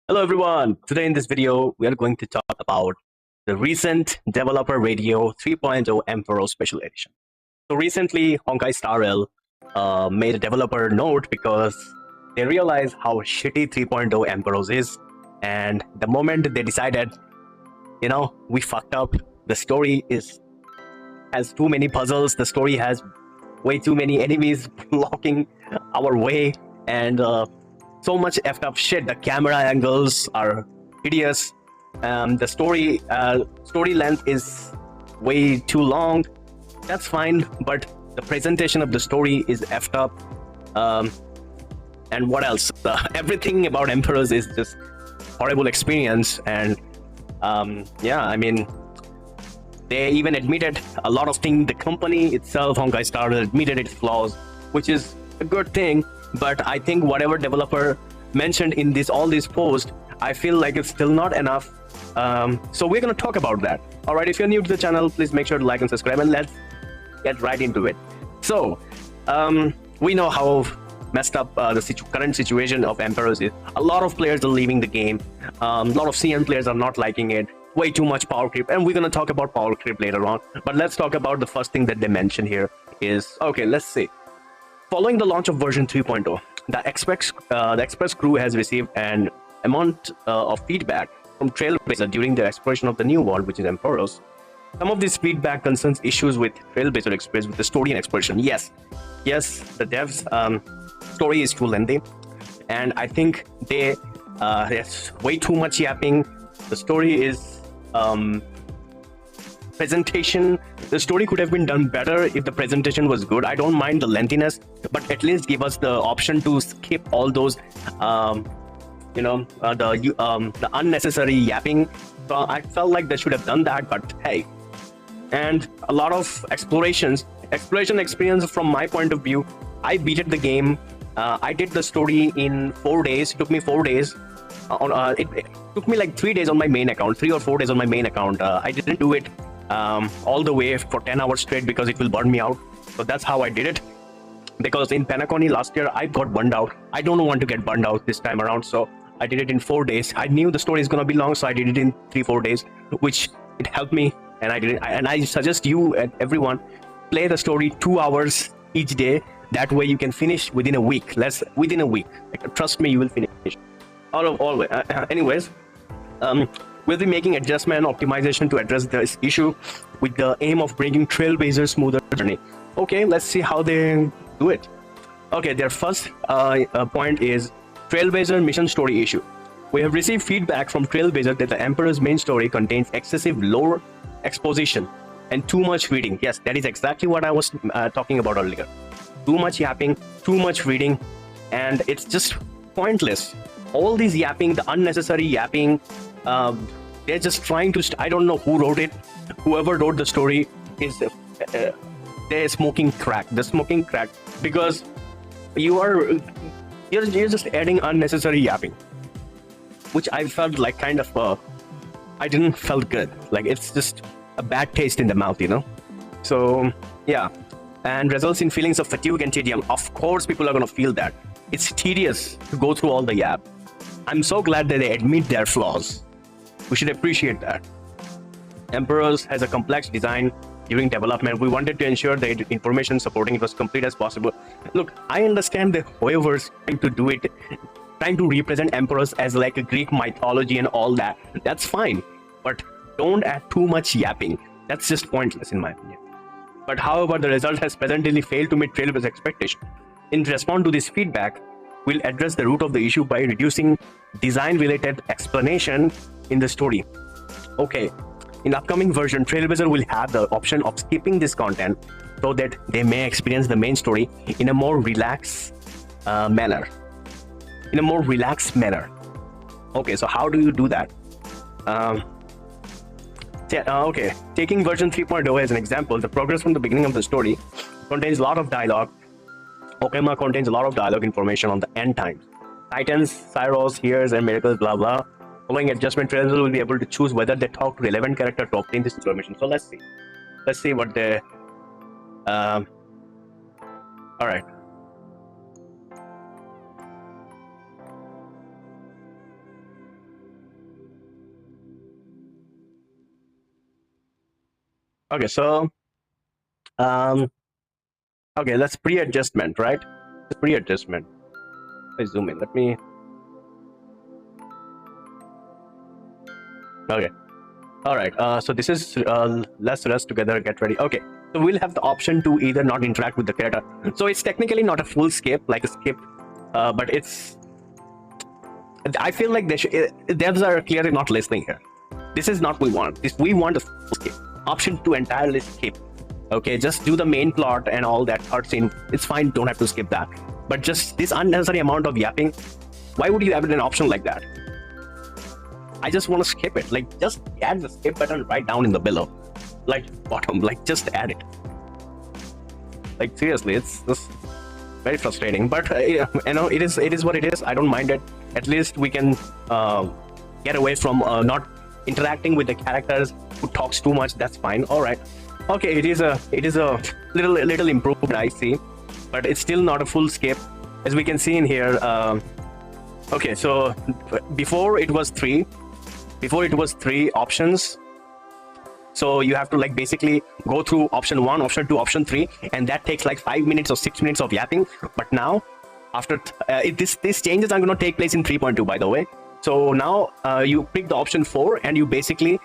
Hello everyone! Today in this video, we are going to talk about the recent Developer Radio 3.0 Ampherous Special Edition. So recently, Honkai Star Rail made a developer note because they realized how shitty 3.0 Ampherous is, and the moment they decided, we fucked up. The story has too many puzzles. The story has way too many enemies blocking our way, and so much effed up shit. The camera angles are hideous. The story length is way too long. That's fine, but the presentation of the story is effed up. And what else? Everything about Emperors is just horrible experience. And yeah, I mean, they even admitted a lot of things. The company itself, Honkai Star Rail, admitted its flaws, which is a good thing. But I think whatever developer mentioned in all these posts, I feel like it's still not enough. So we're going to talk about that. All right, if you're new to the channel, please make sure to like and subscribe, and let's get right into it. So we know how messed up the current situation of Emperors is. A lot of players are leaving the game. A lot of CN players are not liking it. Way too much power creep, and we're going to talk about power creep later on. But let's talk about the first thing that they mentioned here is, okay, let's see. Following the launch of version 3.0, the Express crew has received an amount of feedback from Trailblazer during the exploration of the new world, which is Ampherous. Some of this feedback concerns issues with Trailblazer experience with the story and exploration. Yes, the devs' story is too lengthy, and I think there's way too much yapping. The story is presentation. The story could have been done better if the presentation was good. I don't mind the lengthiness, but at least give us the option to skip all those the unnecessary yapping. So I felt like they should have done that, but hey. And a lot of exploration experience from my point of view. I beated the game. I did the story in 4 days. It took me 4 days. It took me like 3 days on my main account, 3 or 4 days on my main account. I didn't do it all the way for 10 hours straight because it will burn me out. So that's how I did it. Because in Penacony last year, I got burned out. I don't want to get burned out this time around, so I did it in 4 days. I knew the story is gonna be long, so I did it in 3-4 days, which it helped me, and I did it. And I suggest you and everyone play the story 2 hours each day. That way you can finish within a week. Within a week. Like, trust me, you will finish. Anyways, we'll be making adjustment and optimization to address this issue with the aim of bringing Trailblazer smoother journey. Okay, let's see how they do it. Okay, their first point is Trailblazer mission story issue. We have received feedback from Trailblazer that the Emperor's main story contains excessive lore exposition and too much reading. Yes, that is exactly what I was talking about earlier. Too much yapping, too much reading, and it's just pointless. All these yapping, the unnecessary yapping, they're just trying to I don't know who wrote it. Whoever wrote the story is they're smoking crack. They're smoking crack because you're just adding unnecessary yapping, which I felt like kind of I didn't felt good. Like, it's just a bad taste in the mouth, So yeah, and results in feelings of fatigue and tedium. Of course, people are gonna feel that. It's tedious to go through all the yap. I'm so glad that they admit their flaws. We should appreciate that. Emperors has a complex design during development. We wanted to ensure that information supporting it was complete as possible. Look, I understand the HoYoverse trying to do it, trying to represent Emperors as like a Greek mythology and all that. That's fine, but don't add too much yapping. That's just pointless in my opinion. But however, the result has presently failed to meet Trailblazer's expectation. In response to this feedback, we'll address the root of the issue by reducing design-related explanation in the story. Okay, in upcoming version, Trailblazer will have the option of skipping this content so that they may experience the main story in a more relaxed manner. Okay, so how do you do that? Okay, taking version 3.0 as an example, the progress from the beginning of the story contains a lot of dialogue. Okema contains a lot of dialogue information on the end times. Titans, Cyros, Hears, and Miracles, blah blah. Following adjustment, trailers will be able to choose whether they talk to relevant character to obtain this information. So let's see what they all right. Okay, so um, okay, that's pre-adjustment, right? It's pre-adjustment. Let's zoom in. Let me. Okay. All right. So this is let's rest together. Get ready. Okay. So we'll have the option to either not interact with the character. So it's technically not a full skip, like a skip, but it's. I feel like devs are clearly not listening here. This is not what we want. We want a full skip. Option to entirely skip. Okay, just do the main plot and all that cutscene. It's fine. Don't have to skip that. But just this unnecessary amount of yapping. Why would you have an option like that? I just want to skip it. Like, just add the skip button right down in the below, like bottom. Like, just add it. Like, seriously, it's just very frustrating. But you know, it is what it is. I don't mind it. At least we can get away from not interacting with the characters who talks too much. That's fine. All right. Okay, it is a little improvement, I see, but it's still not a full skip, as we can see in here. Okay, so before it was three options. So you have to like basically go through option 1, option 2, option 3, and that takes like 5 minutes or 6 minutes of yapping. But now, after this changes are going to take place in 3.2, by the way. So now you pick the option 4, and you basically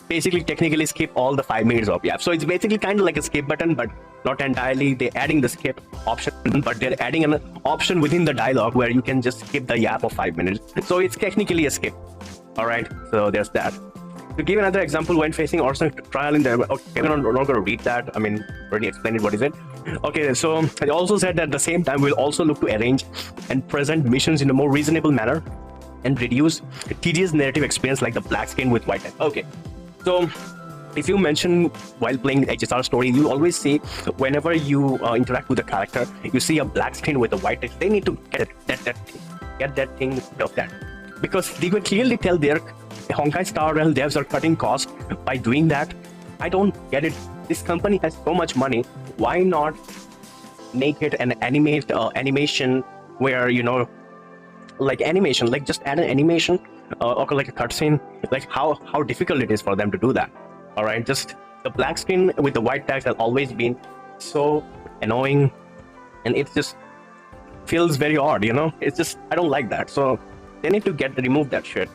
technically skip all the 5 minutes of yap. So it's basically kind of like a skip button, but not entirely. They're adding the skip option, but they're adding an option within the dialogue where you can just skip the yap of 5 minutes. So it's technically a skip. All right, so there's that. To give another example, when facing Orson trial in the, okay, we're not going to read that. I mean, already explained it. What is it? Okay, so I also said that at the same time we'll also look to arrange and present missions in a more reasonable manner and reduce tedious narrative experience like the black screen with white text. Okay, so if you mention while playing HSR story, you always see whenever you interact with a character, you see a black screen with a white text. They need to get that thing of that, because they can clearly tell their Honkai Star Rail devs are cutting costs by doing that. I don't get it. This company has so much money. Why not make it an animation where, you know, like animation, like just add an animation or like a cutscene. Like how difficult it is for them to do that. All right, just the black screen with the white text has always been so annoying, and it just feels very odd, you know. It's just, I don't like that. So they need to remove that shit.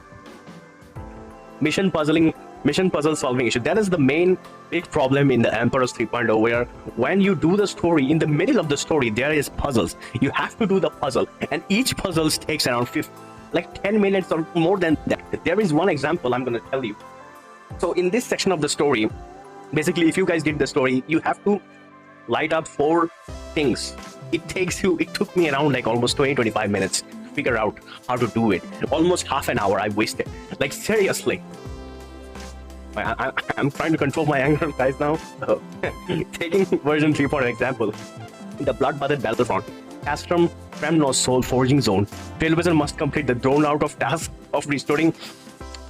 Mission puzzle solving issue. That is the main big problem in the Ampherous 3.0, where when you do the story, in the middle of the story there is puzzles. You have to do the puzzle, and each puzzle takes around 10 minutes or more than that. There is one example I'm going to tell you. So in this section of the story, basically, if you guys did the story, you have to light up 4 things. It took me around like almost 20-25 minutes to figure out how to do it. Almost half an hour I wasted. Like, seriously. I'm trying to control my anger, guys, now. So, taking version 3 for an example. In the Blood-Bathed Battlefront, Castrum Fremnos Soul Forging Zone, Trailblazer must complete the drawn-out of task of restoring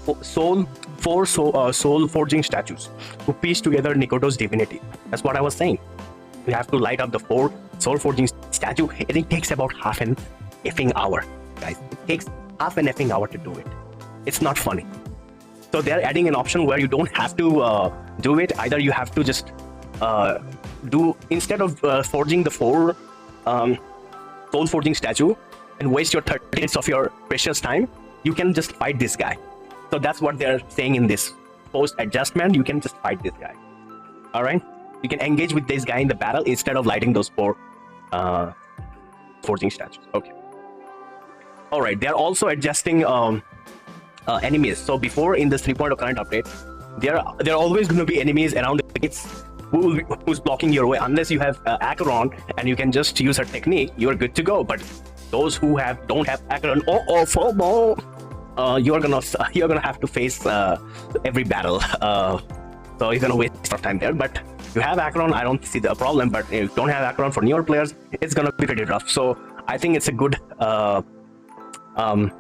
4 soul forging statues to piece together Nikoto's divinity. That's what I was saying. You have to light up the 4 soul forging statue, and it takes about half an effing hour, guys. It takes half an effing hour to do it. It's not funny. So they're adding an option where you don't have to do it. Either you have to just do, instead of forging the 4 soul forging statue and waste your 30 minutes of your precious time, you can just fight this guy. So that's what they're saying in this post adjustment. You can just fight this guy. All right, you can engage with this guy in the battle instead of lighting those 4 forging statues. Okay. All right, they're also adjusting enemies. So before, in this 3.0 current update, there are always going to be enemies around the gates who's blocking your way. Unless you have Acheron and you can just use her technique, you're good to go. But those who don't have Acheron, you're gonna have to face every battle. So you're gonna waste your time there. But if you have Acheron, I don't see the problem. But if you don't have Acheron, for newer players, it's gonna be pretty rough. So I think it's a good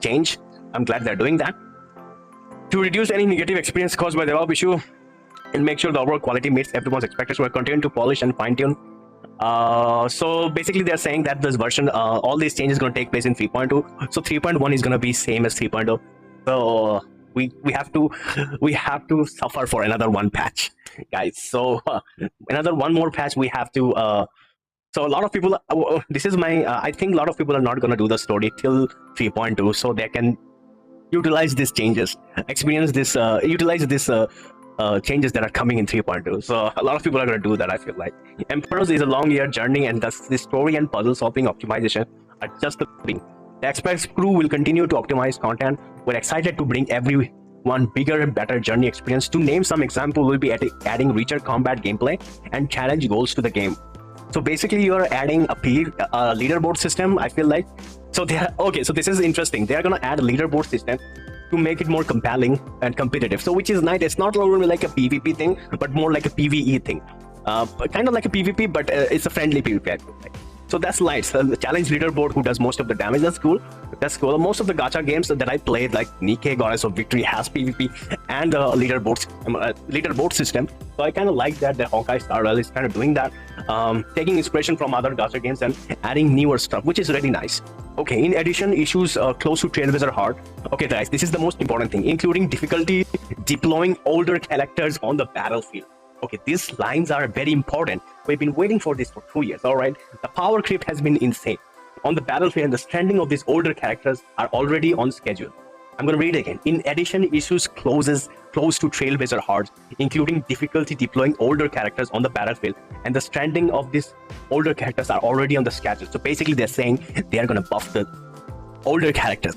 change. I'm glad they're doing that. To reduce any negative experience caused by the above issue and make sure the overall quality meets everyone's expectations, we're continuing to polish and fine-tune. So basically they're saying that this version, all these changes are going to take place in 3.2. So 3.1 is going to be same as 3.0. So we have to suffer for another one patch, guys. So another one more patch we have to. So a lot of people, this is my. I think a lot of people are not gonna do the story till 3.2, so they can utilize these changes, experience this, utilize this. Changes that are coming in 3.2. So a lot of people are going to do that, I feel like. Ampherous is a long year journey, and thus the story and puzzle solving optimization are just the beginning. The Express crew will continue to optimize content. We're excited to bring everyone bigger and better journey experience. To name some example, we'll be adding richer combat gameplay and challenge goals to the game. So basically you're adding a leaderboard system, I feel like. So they are, okay, so this is interesting. They're going to add a leaderboard system to make it more compelling and competitive. So which is nice. It's not only like a PvP thing, but more like a PvE thing. Kind of like a PvP, but it's a friendly PvP. So that's light. So the challenge leaderboard who does most of the damage. That's cool. That's cool. Most of the gacha games that I played, like Nikkei Goddess of Victory, has PvP and leaderboard system. So I kind of like that. The Honkai Star Rail is kind of doing that, taking inspiration from other gacha games and adding newer stuff, which is really nice. Okay, in addition, issues close to Trailblazer hard. Okay, guys, this is the most important thing, including difficulty deploying older characters on the battlefield. Okay, these lines are very important. We've been waiting for this for 2 years, all right? The power creep has been insane. On the battlefield, and the stranding of these older characters are already on schedule. I'm going to read it again. In addition, issues close to Trailblazer Hearts, including difficulty deploying older characters on the battlefield, and the stranding of these older characters are already on the schedule. So basically, they're saying they are going to buff the older characters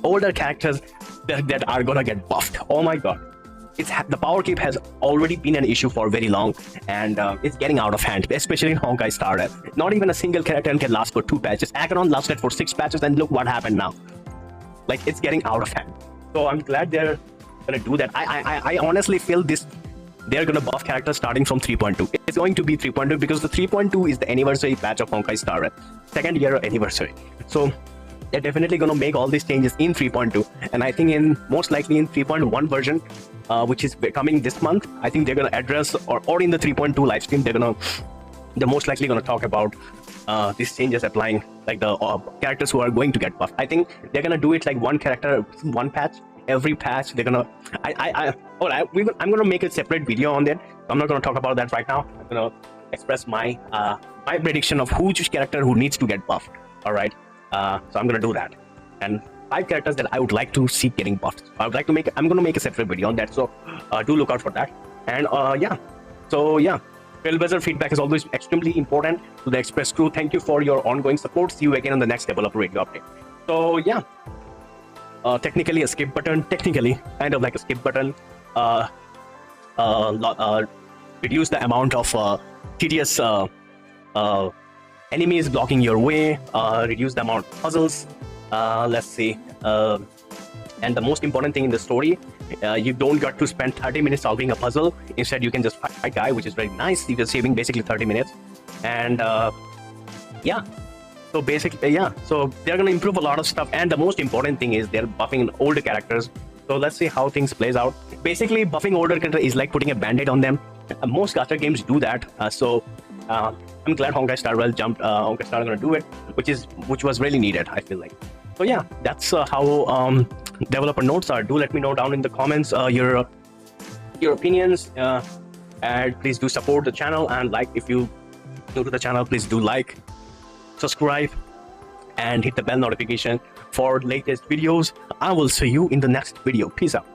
that are going to get buffed. Oh my god. The power creep has already been an issue for very long, and it's getting out of hand, especially in Honkai Star Rail. Not even a single character can last for 2 patches. Acheron lasted for 6 patches, and look what happened now. Like, it's getting out of hand. So I'm glad they're gonna do that. I honestly feel they're gonna buff characters starting from 3.2. It's going to be 3.2 because the 3.2 is the anniversary patch of Honkai Star Rail, 2nd year anniversary. So they're definitely gonna make all these changes in 3.2, and I think most likely in 3.1 version, which is coming this month, I think they're gonna address, or in the 3.2 live stream, they're most likely gonna talk about these changes applying, like the characters who are going to get buffed. I think they're gonna do it like one character, one patch. Every patch they're gonna. I'm gonna make a separate video on that. I'm not gonna talk about that right now. I'm gonna express my prediction of which character who needs to get buffed. All right. So I'm gonna do that, and 5 characters that I would like to see getting buffed. I'm gonna make a separate video on that. So do look out for that. And yeah. So yeah. Trailblazer feedback is always extremely important to the Express crew. Thank you for your ongoing support. See you again on the next Developer Radio update. So yeah, technically a skip button, kind of like a skip button. Reduce the amount of tedious enemies blocking your way. Reduce the amount of puzzles. Let's see. And the most important thing in the story, you don't got to spend 30 minutes solving a puzzle. Instead, you can just fight a guy, which is very nice. You're saving basically 30 minutes. And yeah, so basically, yeah. So they're going to improve a lot of stuff. And the most important thing is they're buffing older characters. So let's see how things plays out. Basically, buffing older characters is like putting a band-aid on them. Most gacha games do that. I'm glad Honkai Star Rail jumped. Honkai Star is going to do it, which was really needed, I feel like. So yeah, that's how developer notes are. Do let me know down in the comments your opinions, and please do support the channel, and like, if you new to the channel, please do like, subscribe, and hit the bell notification for latest videos. I will see you in the next video. Peace out.